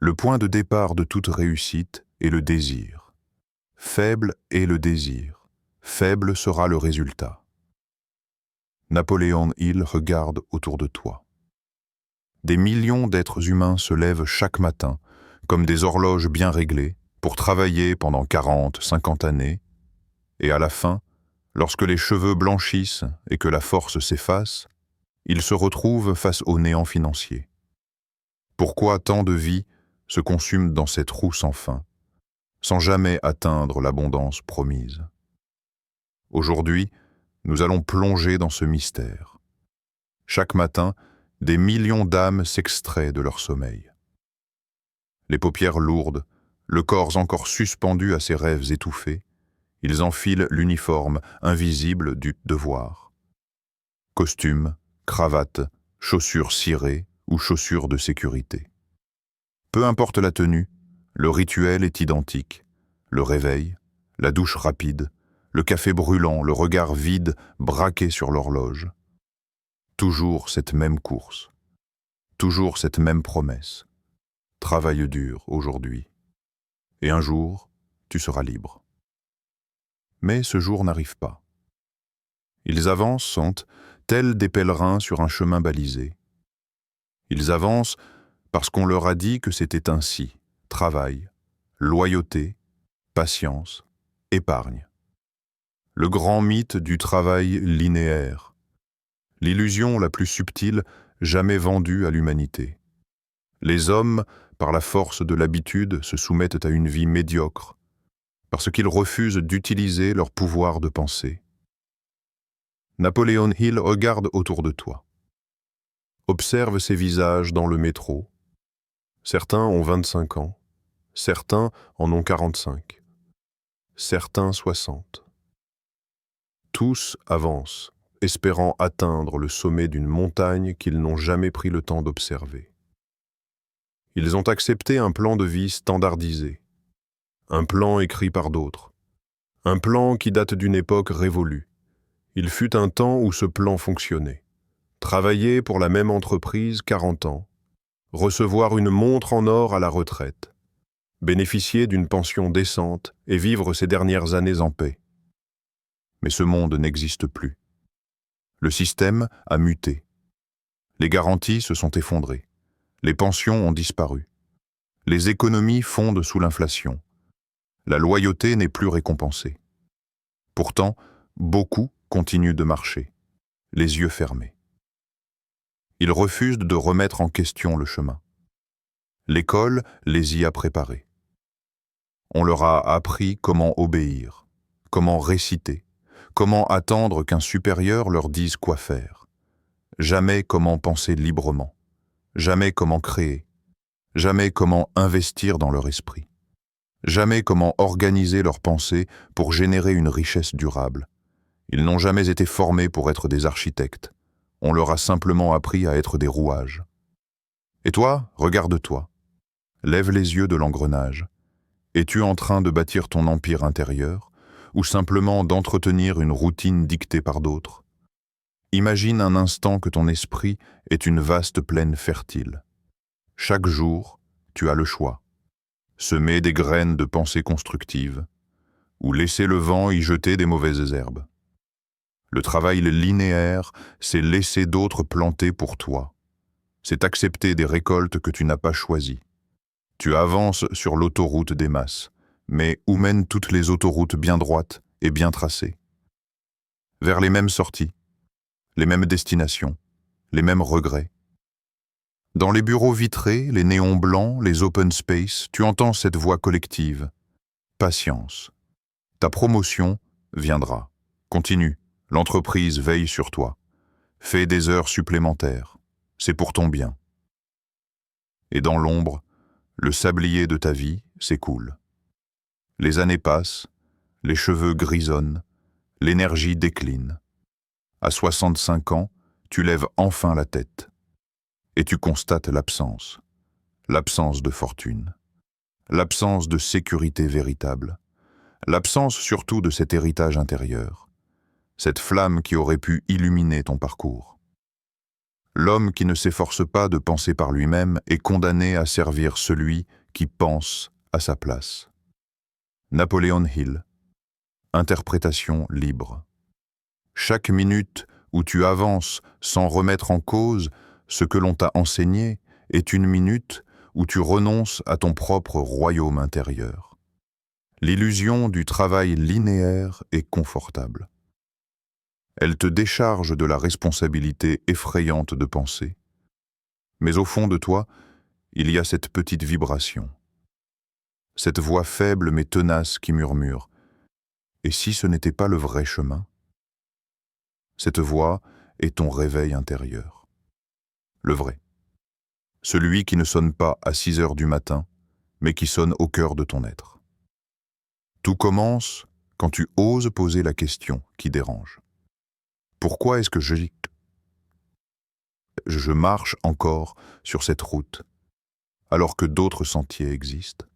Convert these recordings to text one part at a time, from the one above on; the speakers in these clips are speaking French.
Le point de départ de toute réussite est le désir. Faible est le désir, faible sera le résultat. Napoléon Hill regarde autour de toi. Des millions d'êtres humains se lèvent chaque matin, comme des horloges bien réglées, pour travailler pendant 40, 50 années, et à la fin, lorsque les cheveux blanchissent et que la force s'efface, ils se retrouvent face au néant financier. Pourquoi tant de vies se consument dans cette roue sans fin, sans jamais atteindre l'abondance promise? Aujourd'hui, nous allons plonger dans ce mystère. Chaque matin, des millions d'âmes s'extraient de leur sommeil. Les paupières lourdes, le corps encore suspendu à ses rêves étouffés, ils enfilent l'uniforme invisible du devoir. Costume, cravate, chaussures cirées ou chaussures de sécurité. Peu importe la tenue, le rituel est identique. Le réveil, la douche rapide, le café brûlant, le regard vide braqué sur l'horloge. Toujours cette même course. Toujours cette même promesse. Travaille dur aujourd'hui. Et un jour, tu seras libre. Mais ce jour n'arrive pas. Ils avancent, sont tels des pèlerins sur un chemin balisé. Ils avancent parce qu'on leur a dit que c'était ainsi. Travail, loyauté, patience, épargne. Le grand mythe du travail linéaire. L'illusion la plus subtile jamais vendue à l'humanité. Les hommes, par la force de l'habitude, se soumettent à une vie médiocre, parce qu'ils refusent d'utiliser leur pouvoir de penser. Napoléon Hill regarde autour de toi. Observe ces visages dans le métro. Certains ont 25 ans, certains en ont 45, certains 60. Tous avancent, espérant atteindre le sommet d'une montagne qu'ils n'ont jamais pris le temps d'observer. Ils ont accepté un plan de vie standardisé, un plan écrit par d'autres, un plan qui date d'une époque révolue. Il fut un temps où ce plan fonctionnait. Travailler pour la même entreprise 40 ans, recevoir une montre en or à la retraite, bénéficier d'une pension décente et vivre ses dernières années en paix. Mais ce monde n'existe plus. Le système a muté. Les garanties se sont effondrées. Les pensions ont disparu. Les économies fondent sous l'inflation. La loyauté n'est plus récompensée. Pourtant, beaucoup continuent de marcher, les yeux fermés. Ils refusent de remettre en question le chemin. L'école les y a préparés. On leur a appris comment obéir, comment réciter, comment attendre qu'un supérieur leur dise quoi faire. Jamais comment penser librement, jamais comment créer, jamais comment investir dans leur esprit, jamais comment organiser leurs pensées pour générer une richesse durable. Ils n'ont jamais été formés pour être des architectes. On leur a simplement appris à être des rouages. Et toi, regarde-toi. Lève les yeux de l'engrenage. Es-tu en train de bâtir ton empire intérieur ou simplement d'entretenir une routine dictée par d'autres? Imagine un instant que ton esprit est une vaste plaine fertile. Chaque jour, tu as le choix. Semer des graines de pensée constructive ou laisser le vent y jeter des mauvaises herbes. Le travail linéaire, c'est laisser d'autres planter pour toi. C'est accepter des récoltes que tu n'as pas choisies. Tu avances sur l'autoroute des masses, mais où mènent toutes les autoroutes bien droites et bien tracées? Vers les mêmes sorties, les mêmes destinations, les mêmes regrets. Dans les bureaux vitrés, les néons blancs, les open space, tu entends cette voix collective. Patience. Ta promotion viendra. Continue. L'entreprise veille sur toi. Fais des heures supplémentaires. C'est pour ton bien. Et dans l'ombre, le sablier de ta vie s'écoule. Les années passent, les cheveux grisonnent, l'énergie décline. À 65 ans, tu lèves enfin la tête. Et tu constates l'absence. L'absence de fortune. L'absence de sécurité véritable. L'absence surtout de cet héritage intérieur. Cette flamme qui aurait pu illuminer ton parcours. L'homme qui ne s'efforce pas de penser par lui-même est condamné à servir celui qui pense à sa place. Napoléon Hill. Interprétation libre. Chaque minute où tu avances sans remettre en cause ce que l'on t'a enseigné est une minute où tu renonces à ton propre royaume intérieur. L'illusion du travail linéaire est confortable. Elle te décharge de la responsabilité effrayante de penser. Mais au fond de toi, il y a cette petite vibration. Cette voix faible mais tenace qui murmure « Et si ce n'était pas le vrai chemin ?» Cette voix est ton réveil intérieur. Le vrai. Celui qui ne sonne pas à 6 heures du matin, mais qui sonne au cœur de ton être. Tout commence quand tu oses poser la question qui dérange. Pourquoi est-ce que je marche encore sur cette route, alors que d'autres sentiers existent?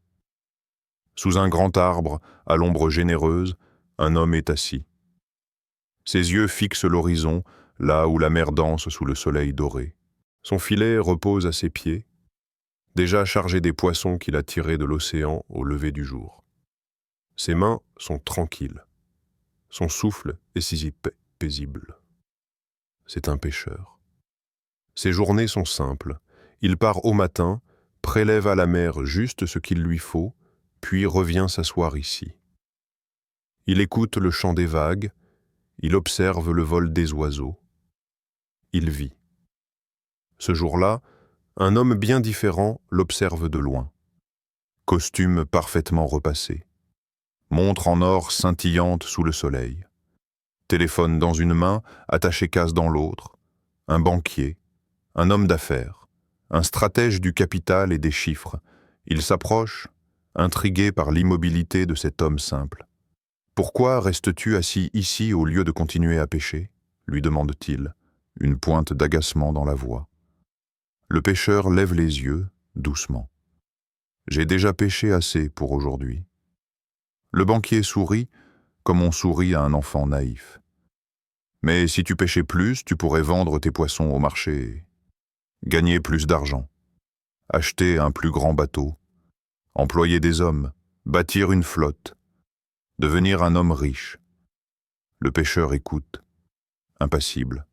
Sous un grand arbre, à l'ombre généreuse, un homme est assis. Ses yeux fixent l'horizon, là où la mer danse sous le soleil doré. Son filet repose à ses pieds, déjà chargé des poissons qu'il a tirés de l'océan au lever du jour. Ses mains sont tranquilles. Son souffle est si paisible. C'est un pêcheur. Ses journées sont simples. Il part au matin, prélève à la mer juste ce qu'il lui faut, puis revient s'asseoir ici. Il écoute le chant des vagues, il observe le vol des oiseaux. Il vit. Ce jour-là, un homme bien différent l'observe de loin. Costume parfaitement repassé. Montre en or scintillante sous le soleil. Téléphone dans une main, attaché casse dans l'autre. Un banquier, un homme d'affaires, un stratège du capital et des chiffres. Il s'approche, intrigué par l'immobilité de cet homme simple. « Pourquoi restes-tu assis ici au lieu de continuer à pêcher ?» lui demande-t-il, une pointe d'agacement dans la voix. Le pêcheur lève les yeux, doucement. « J'ai déjà pêché assez pour aujourd'hui. » Le banquier sourit, comme on sourit à un enfant naïf. « Mais si tu pêchais plus, tu pourrais vendre tes poissons au marché, gagner plus d'argent, acheter un plus grand bateau, employer des hommes, bâtir une flotte, devenir un homme riche. » Le pêcheur écoute, impassible.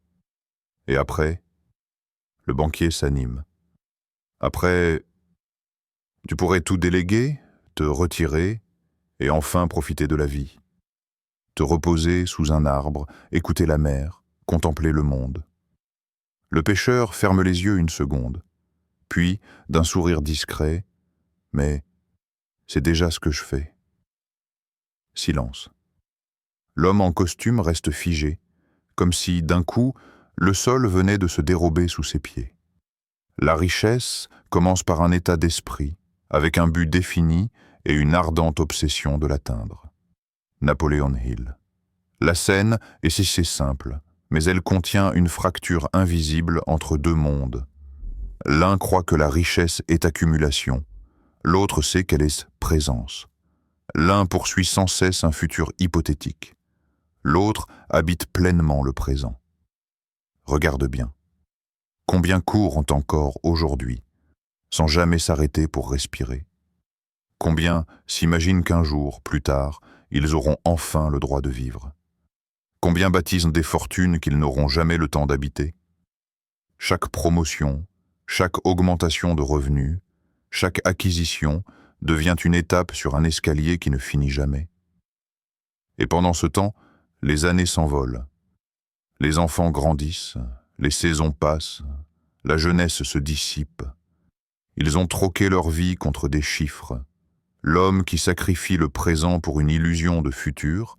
Et après, le banquier s'anime. Après, tu pourrais tout déléguer, te retirer et enfin profiter de la vie. Te reposer sous un arbre, écouter la mer, contempler le monde. Le pêcheur ferme les yeux une seconde, puis, d'un sourire discret, « Mais c'est déjà ce que je fais. » Silence. L'homme en costume reste figé, comme si, d'un coup, le sol venait de se dérober sous ses pieds. La richesse commence par un état d'esprit, avec un but défini et une ardente obsession de l'atteindre. Napoléon Hill. La scène est si simple, mais elle contient une fracture invisible entre deux mondes. L'un croit que la richesse est accumulation, l'autre sait qu'elle est présence. L'un poursuit sans cesse un futur hypothétique, l'autre habite pleinement le présent. Regarde bien. Combien courent encore aujourd'hui, sans jamais s'arrêter pour respirer? Combien s'imaginent qu'un jour, plus tard, ils auront enfin le droit de vivre? Combien baptisent des fortunes qu'ils n'auront jamais le temps d'habiter? Chaque promotion, chaque augmentation de revenus, chaque acquisition devient une étape sur un escalier qui ne finit jamais. Et pendant ce temps, les années s'envolent. Les enfants grandissent, les saisons passent, la jeunesse se dissipe. Ils ont troqué leur vie contre des chiffres. L'homme qui sacrifie le présent pour une illusion de futur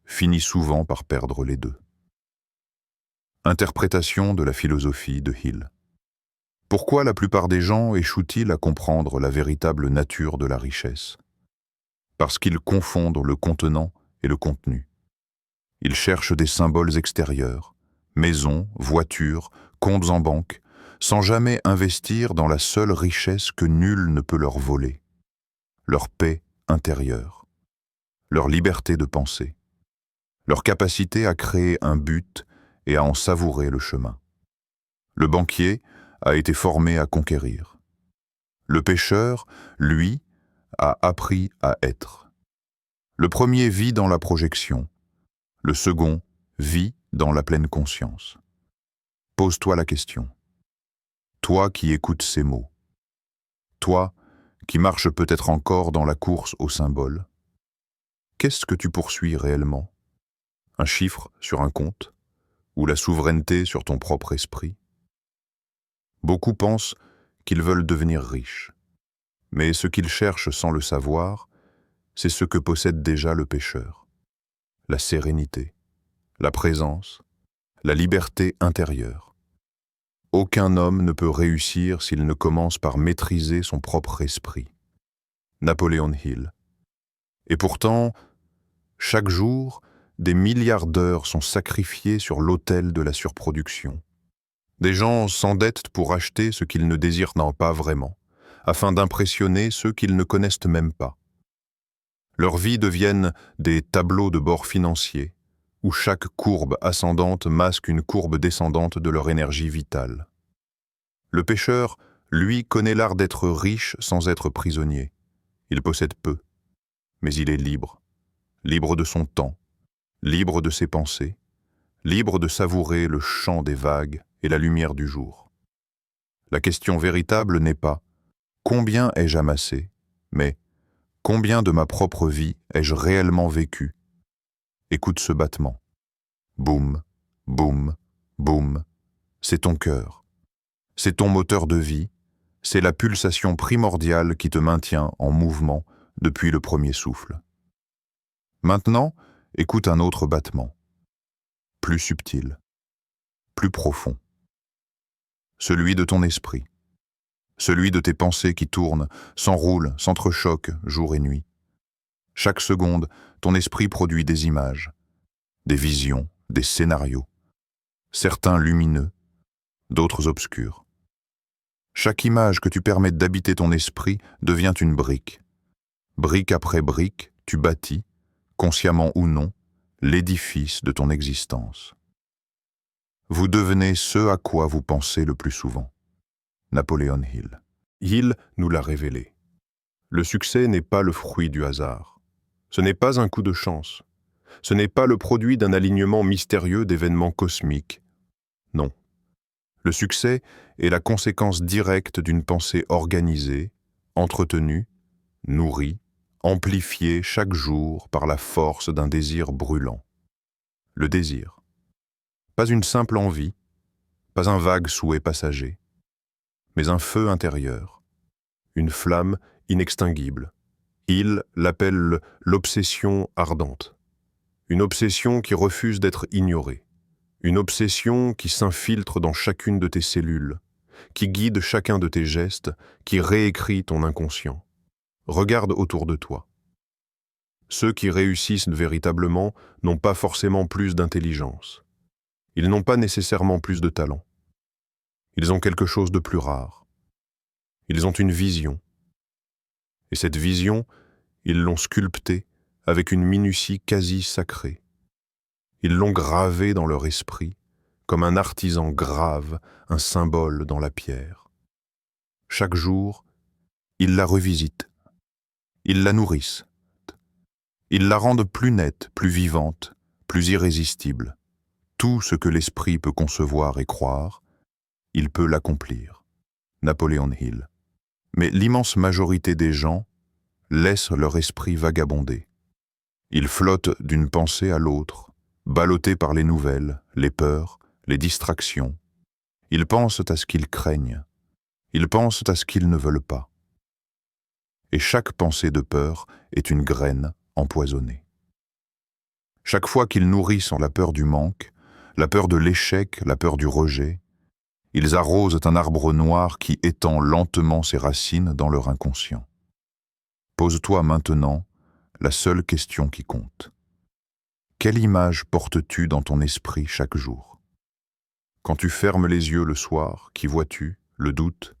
finit souvent par perdre les deux. Interprétation de la philosophie de Hill. Pourquoi la plupart des gens échouent-ils à comprendre la véritable nature de la richesse? Parce qu'ils confondent le contenant et le contenu. Ils cherchent des symboles extérieurs, maisons, voitures, comptes en banque, sans jamais investir dans la seule richesse que nul ne peut leur voler, leur paix intérieure, leur liberté de penser, leur capacité à créer un but et à en savourer le chemin. Le banquier a été formé à conquérir. Le pêcheur, lui, a appris à être. Le premier vit dans la projection. Le second vit dans la pleine conscience. Pose-toi la question. Toi qui écoutes ces mots. Toi qui marches peut-être encore dans la course au symbole. Qu'est-ce que tu poursuis réellement? Un chiffre sur un compte? Ou la souveraineté sur ton propre esprit? Beaucoup pensent qu'ils veulent devenir riches. Mais ce qu'ils cherchent sans le savoir, c'est ce que possède déjà le pêcheur. La sérénité, la présence, la liberté intérieure. Aucun homme ne peut réussir s'il ne commence par maîtriser son propre esprit. Napoléon Hill. Et pourtant, chaque jour, des milliards d'heures sont sacrifiées sur l'autel de la surproduction. Des gens s'endettent pour acheter ce qu'ils ne désirent pas vraiment, afin d'impressionner ceux qu'ils ne connaissent même pas. Leurs vies deviennent des tableaux de bord financiers, où chaque courbe ascendante masque une courbe descendante de leur énergie vitale. Le pêcheur, lui, connaît l'art d'être riche sans être prisonnier. Il possède peu, mais il est libre, libre de son temps, libre de ses pensées, libre de savourer le chant des vagues et la lumière du jour. La question véritable n'est pas « combien ai-je amassé ?» mais « combien de ma propre vie ai-je réellement vécu ?» Écoute ce battement. Boum, boum, boum. C'est ton cœur. C'est ton moteur de vie. C'est la pulsation primordiale qui te maintient en mouvement depuis le premier souffle. Maintenant, écoute un autre battement. Plus subtil, plus profond. Celui de ton esprit. Celui de tes pensées qui tournent, s'enroulent, s'entrechoquent jour et nuit. Chaque seconde, ton esprit produit des images, des visions, des scénarios. Certains lumineux, d'autres obscurs. Chaque image que tu permets d'habiter ton esprit devient une brique. Brique après brique, tu bâtis, consciemment ou non, l'édifice de ton existence. Vous devenez ce à quoi vous pensez le plus souvent. Napoléon Hill. Hill nous l'a révélé. Le succès n'est pas le fruit du hasard. Ce n'est pas un coup de chance. Ce n'est pas le produit d'un alignement mystérieux d'événements cosmiques. Non. Le succès est la conséquence directe d'une pensée organisée, entretenue, nourrie, amplifiée chaque jour par la force d'un désir brûlant. Le désir. Pas une simple envie, pas un vague souhait passager, mais un feu intérieur, une flamme inextinguible. Il l'appelle l'obsession ardente. Une obsession qui refuse d'être ignorée. Une obsession qui s'infiltre dans chacune de tes cellules, qui guide chacun de tes gestes, qui réécrit ton inconscient. Regarde autour de toi. Ceux qui réussissent véritablement n'ont pas forcément plus d'intelligence. Ils n'ont pas nécessairement plus de talent. Ils ont quelque chose de plus rare. Ils ont une vision. Et cette vision, ils l'ont sculptée avec une minutie quasi sacrée. Ils l'ont gravée dans leur esprit, comme un artisan grave un symbole dans la pierre. Chaque jour, ils la revisitent. Ils la nourrissent. Ils la rendent plus nette, plus vivante, plus irrésistible. Tout ce que l'esprit peut concevoir et croire, il peut l'accomplir. Napoléon Hill. Mais l'immense majorité des gens laissent leur esprit vagabonder. Ils flottent d'une pensée à l'autre, ballottés par les nouvelles, les peurs, les distractions. Ils pensent à ce qu'ils craignent. Ils pensent à ce qu'ils ne veulent pas. Et chaque pensée de peur est une graine empoisonnée. Chaque fois qu'ils nourrissent la peur du manque, la peur de l'échec, la peur du rejet, ils arrosent un arbre noir qui étend lentement ses racines dans leur inconscient. Pose-toi maintenant la seule question qui compte. Quelle image portes-tu dans ton esprit chaque jour? Quand tu fermes les yeux le soir, qui vois-tu? Le doute?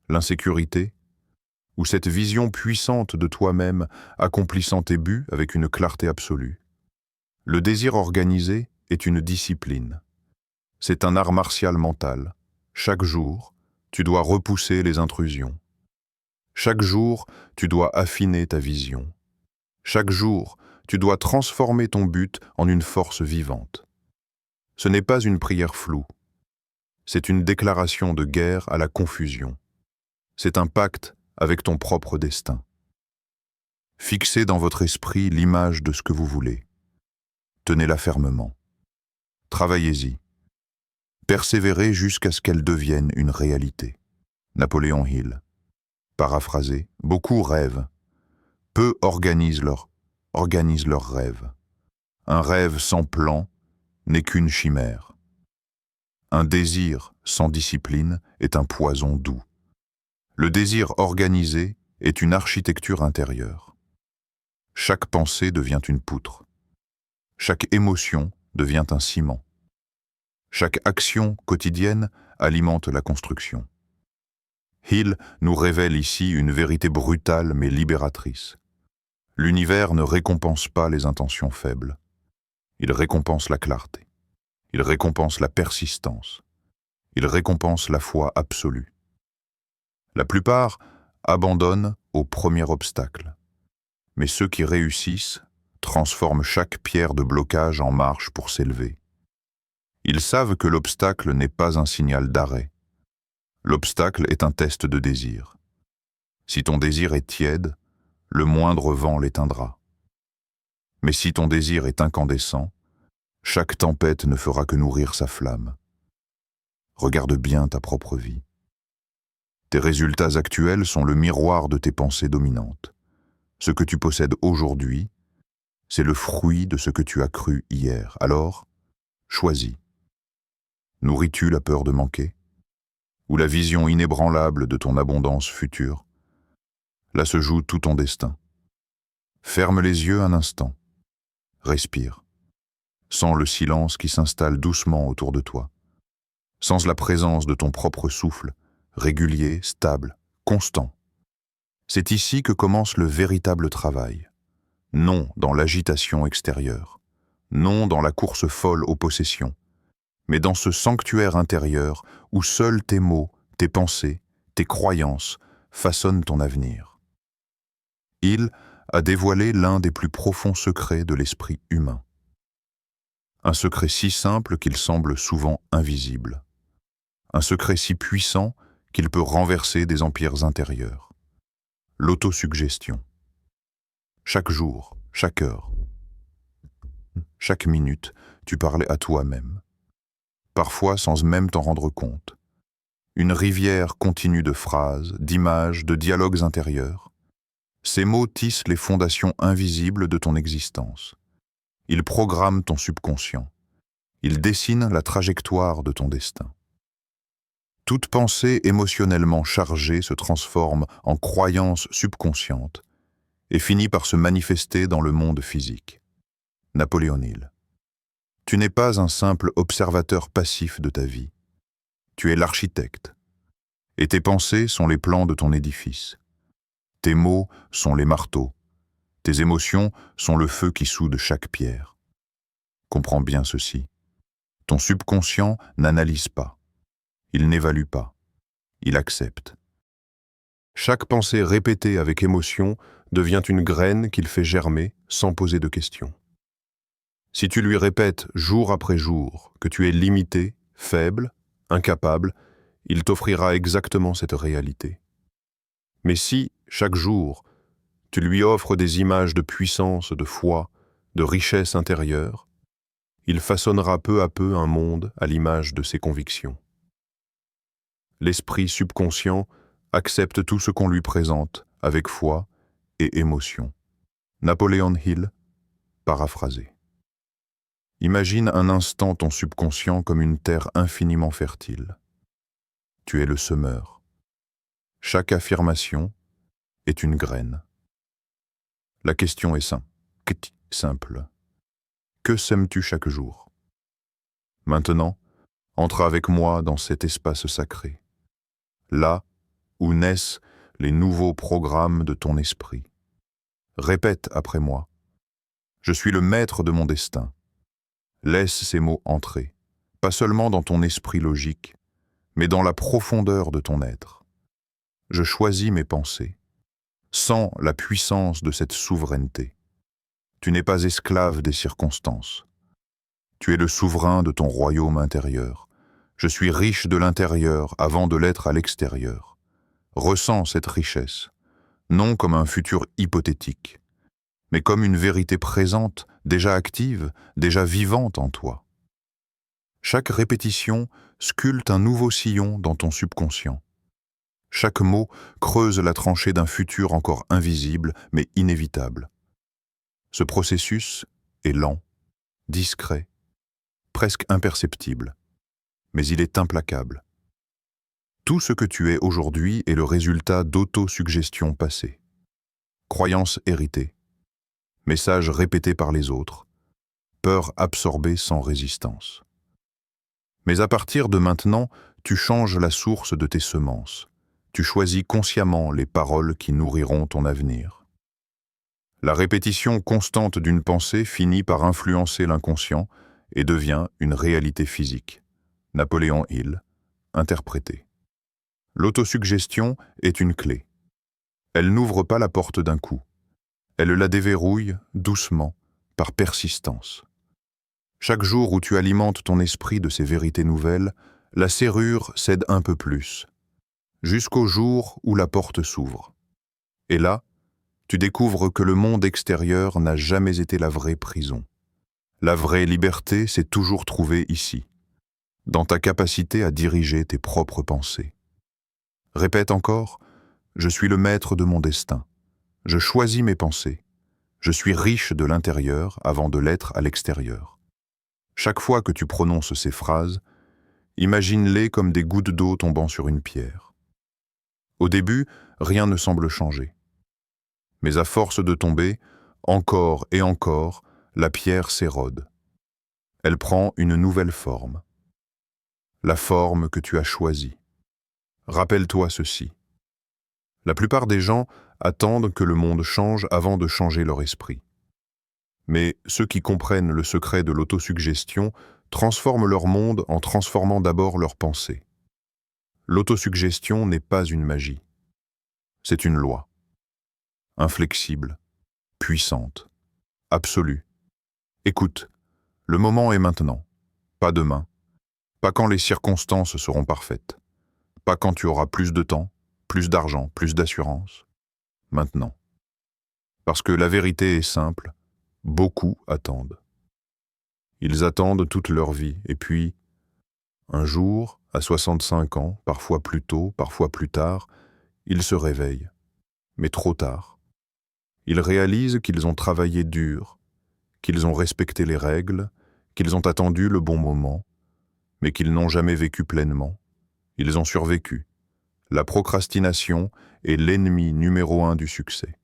L'insécurité? Ou cette vision puissante de toi-même accomplissant tes buts avec une clarté absolue? Le désir organisé est une discipline. C'est un art martial mental, Chaque jour, tu dois repousser les intrusions. Chaque jour, tu dois affiner ta vision. Chaque jour, tu dois transformer ton but en une force vivante. Ce n'est pas une prière floue. C'est une déclaration de guerre à la confusion. C'est un pacte avec ton propre destin. Fixez dans votre esprit l'image de ce que vous voulez. Tenez-la fermement. Travaillez-y. Persévérez jusqu'à ce qu'elle devienne une réalité. Napoléon Hill. Paraphrasé, beaucoup rêvent. Peu organisent leurs rêves. Un rêve sans plan n'est qu'une chimère. Un désir sans discipline est un poison doux. Le désir organisé est une architecture intérieure. Chaque pensée devient une poutre. Chaque émotion devient un ciment. Chaque action quotidienne alimente la construction. Hill nous révèle ici une vérité brutale mais libératrice. L'univers ne récompense pas les intentions faibles. Il récompense la clarté. Il récompense la persistance. Il récompense la foi absolue. La plupart abandonnent au premier obstacle. Mais ceux qui réussissent transforment chaque pierre de blocage en marche pour s'élever. Ils savent que l'obstacle n'est pas un signal d'arrêt. L'obstacle est un test de désir. Si ton désir est tiède, le moindre vent l'éteindra. Mais si ton désir est incandescent, chaque tempête ne fera que nourrir sa flamme. Regarde bien ta propre vie. Tes résultats actuels sont le miroir de tes pensées dominantes. Ce que tu possèdes aujourd'hui, c'est le fruit de ce que tu as cru hier. Alors, choisis. Nourris-tu la peur de manquer? Ou la vision inébranlable de ton abondance future? Là se joue tout ton destin. Ferme les yeux un instant. Respire. Sens le silence qui s'installe doucement autour de toi. Sens la présence de ton propre souffle, régulier, stable, constant. C'est ici que commence le véritable travail. Non dans l'agitation extérieure, non dans la course folle aux possessions, mais dans ce sanctuaire intérieur où seuls tes mots, tes pensées, tes croyances façonnent ton avenir. Il a dévoilé l'un des plus profonds secrets de l'esprit humain. Un secret si simple qu'il semble souvent invisible. Un secret si puissant qu'il peut renverser des empires intérieurs. L'autosuggestion. Chaque jour, chaque heure, chaque minute, tu parlais à toi-même. Parfois sans même t'en rendre compte. Une rivière continue de phrases, d'images, de dialogues intérieurs. Ces mots tissent les fondations invisibles de ton existence. Ils programment ton subconscient. Ils dessinent la trajectoire de ton destin. Toute pensée émotionnellement chargée se transforme en croyance subconsciente et finit par se manifester dans le monde physique. Napoléon Hill. Tu n'es pas un simple observateur passif de ta vie. Tu es l'architecte. Et tes pensées sont les plans de ton édifice. Tes mots sont les marteaux. Tes émotions sont le feu qui soude chaque pierre. Comprends bien ceci. Ton subconscient n'analyse pas. Il n'évalue pas. Il accepte. Chaque pensée répétée avec émotion devient une graine qu'il fait germer sans poser de questions. Si tu lui répètes jour après jour que tu es limité, faible, incapable, il t'offrira exactement cette réalité. Mais si, chaque jour, tu lui offres des images de puissance, de foi, de richesse intérieure, il façonnera peu à peu un monde à l'image de ses convictions. L'esprit subconscient accepte tout ce qu'on lui présente avec foi et émotion. Napoléon Hill, paraphrasé. Imagine un instant ton subconscient comme une terre infiniment fertile. Tu es le semeur. Chaque affirmation est une graine. La question est simple. Que sèmes-tu chaque jour? Maintenant, entre avec moi dans cet espace sacré, là où naissent les nouveaux programmes de ton esprit. Répète après moi. Je suis le maître de mon destin. Laisse ces mots entrer, pas seulement dans ton esprit logique, mais dans la profondeur de ton être. Je choisis mes pensées. Sens la puissance de cette souveraineté. Tu n'es pas esclave des circonstances. Tu es le souverain de ton royaume intérieur. Je suis riche de l'intérieur avant de l'être à l'extérieur. Ressens cette richesse, non comme un futur hypothétique, mais comme une vérité présente, déjà active, déjà vivante en toi. Chaque répétition sculpte un nouveau sillon dans ton subconscient. Chaque mot creuse la tranchée d'un futur encore invisible, mais inévitable. Ce processus est lent, discret, presque imperceptible, mais il est implacable. Tout ce que tu es aujourd'hui est le résultat d'autosuggestions passées, croyances héritées, messages répétés par les autres, peurs absorbées sans résistance. Mais à partir de maintenant, tu changes la source de tes semences. Tu choisis consciemment les paroles qui nourriront ton avenir. La répétition constante d'une pensée finit par influencer l'inconscient et devient une réalité physique. Napoléon Hill, interprété. L'autosuggestion est une clé. Elle n'ouvre pas la porte d'un coup. Elle la déverrouille doucement, par persistance. Chaque jour où tu alimentes ton esprit de ces vérités nouvelles, la serrure cède un peu plus, jusqu'au jour où la porte s'ouvre. Et là, tu découvres que le monde extérieur n'a jamais été la vraie prison. La vraie liberté s'est toujours trouvée ici, dans ta capacité à diriger tes propres pensées. Répète encore, je suis le maître de mon destin. Je choisis mes pensées. Je suis riche de l'intérieur avant de l'être à l'extérieur. Chaque fois que tu prononces ces phrases, imagine-les comme des gouttes d'eau tombant sur une pierre. Au début, rien ne semble changer. Mais à force de tomber, encore et encore, la pierre s'érode. Elle prend une nouvelle forme. La forme que tu as choisie. Rappelle-toi ceci. La plupart des gens attendent que le monde change avant de changer leur esprit. Mais ceux qui comprennent le secret de l'autosuggestion transforment leur monde en transformant d'abord leurs pensées. L'autosuggestion n'est pas une magie. C'est une loi. Inflexible, puissante, absolue. Écoute, le moment est maintenant, pas demain, pas quand les circonstances seront parfaites, pas quand tu auras plus de temps, plus d'argent, plus d'assurance. Maintenant. Parce que la vérité est simple, beaucoup attendent. Ils attendent toute leur vie, et puis, un jour, à 65 ans, parfois plus tôt, parfois plus tard, ils se réveillent, mais trop tard. Ils réalisent qu'ils ont travaillé dur, qu'ils ont respecté les règles, qu'ils ont attendu le bon moment, mais qu'ils n'ont jamais vécu pleinement. Ils ont survécu. La procrastination est l'ennemi numéro 1 du succès.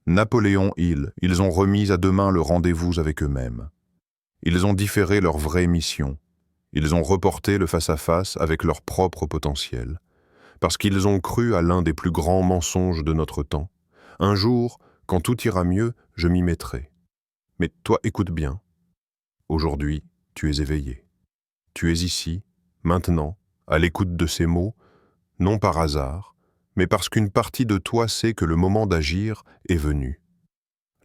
Napoléon Hill, ils ont remis à demain le rendez-vous avec eux-mêmes. Ils ont différé leur vraie mission. Ils ont reporté le face-à-face avec leur propre potentiel. Parce qu'ils ont cru à l'un des plus grands mensonges de notre temps. Un jour, quand tout ira mieux, je m'y mettrai. Mais toi, écoute bien. Aujourd'hui, tu es éveillé. Tu es ici, maintenant, à l'écoute de ces mots, non par hasard, mais parce qu'une partie de toi sait que le moment d'agir est venu.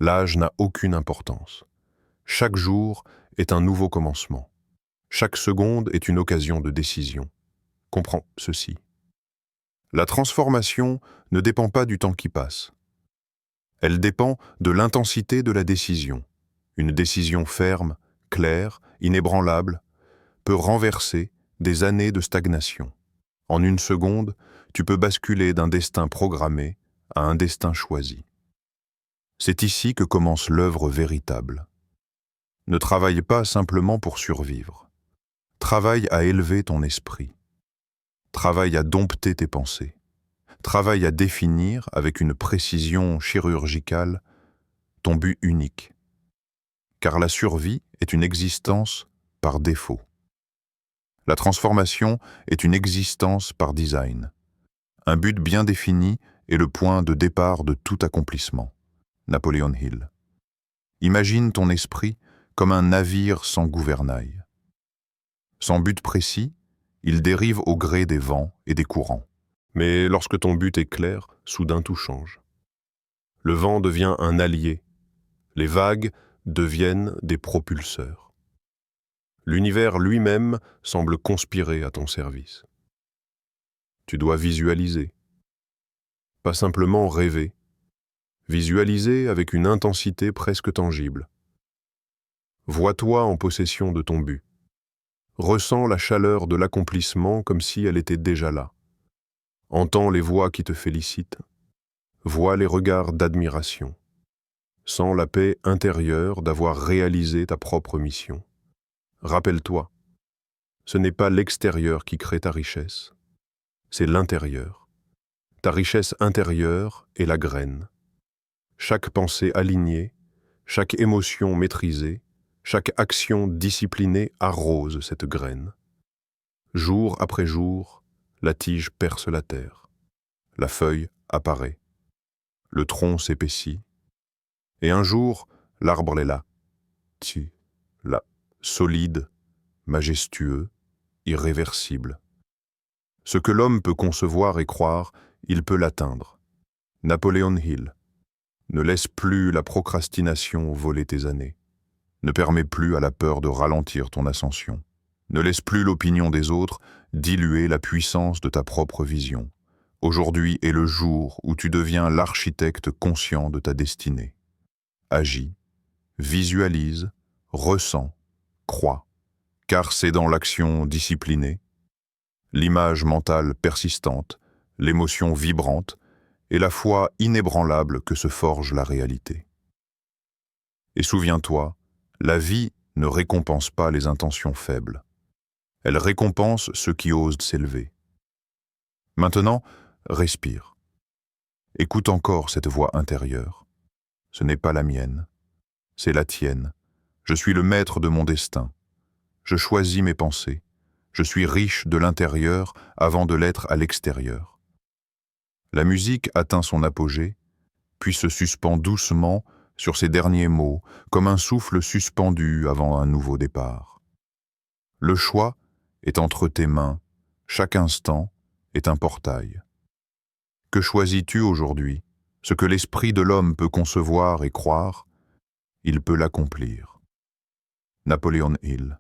L'âge n'a aucune importance. Chaque jour est un nouveau commencement. Chaque seconde est une occasion de décision. Comprends ceci. La transformation ne dépend pas du temps qui passe. Elle dépend de l'intensité de la décision. Une décision ferme, claire, inébranlable, peut renverser des années de stagnation. En une seconde, tu peux basculer d'un destin programmé à un destin choisi. C'est ici que commence l'œuvre véritable. Ne travaille pas simplement pour survivre. Travaille à élever ton esprit. Travaille à dompter tes pensées. Travaille à définir, avec une précision chirurgicale, ton but unique. Car la survie est une existence par défaut. La transformation est une existence par design. Un but bien défini est le point de départ de tout accomplissement. Napoléon Hill. Imagine ton esprit comme un navire sans gouvernail. Sans but précis, il dérive au gré des vents et des courants. Mais lorsque ton but est clair, soudain tout change. Le vent devient un allié. Les vagues deviennent des propulseurs. L'univers lui-même semble conspirer à ton service. Tu dois visualiser. Pas simplement rêver. Visualiser avec une intensité presque tangible. Vois-toi en possession de ton but. Ressens la chaleur de l'accomplissement comme si elle était déjà là. Entends les voix qui te félicitent. Vois les regards d'admiration. Sens la paix intérieure d'avoir réalisé ta propre mission. Rappelle-toi, ce n'est pas l'extérieur qui crée ta richesse, c'est l'intérieur. Ta richesse intérieure est la graine. Chaque pensée alignée, chaque émotion maîtrisée, chaque action disciplinée arrose cette graine. Jour après jour, la tige perce la terre. La feuille apparaît. Le tronc s'épaissit. Et un jour, l'arbre est là. Là, solide, majestueux, irréversible. Ce que l'homme peut concevoir et croire, il peut l'atteindre. Napoléon Hill. Ne laisse plus la procrastination voler tes années. Ne permets plus à la peur de ralentir ton ascension. Ne laisse plus l'opinion des autres diluer la puissance de ta propre vision. Aujourd'hui est le jour où tu deviens l'architecte conscient de ta destinée. Agis, visualise, ressens, crois, car c'est dans l'action disciplinée, l'image mentale persistante, l'émotion vibrante et la foi inébranlable que se forge la réalité. Et souviens-toi, la vie ne récompense pas les intentions faibles. Elle récompense ceux qui osent s'élever. Maintenant, respire. Écoute encore cette voix intérieure. Ce n'est pas la mienne, c'est la tienne. Je suis le maître de mon destin. Je choisis mes pensées. Je suis riche de l'intérieur avant de l'être à l'extérieur. La musique atteint son apogée, puis se suspend doucement sur ses derniers mots, comme un souffle suspendu avant un nouveau départ. Le choix est entre tes mains, chaque instant est un portail. Que choisis-tu aujourd'hui? Ce que l'esprit de l'homme peut concevoir et croire, il peut l'accomplir. Napoléon Hill.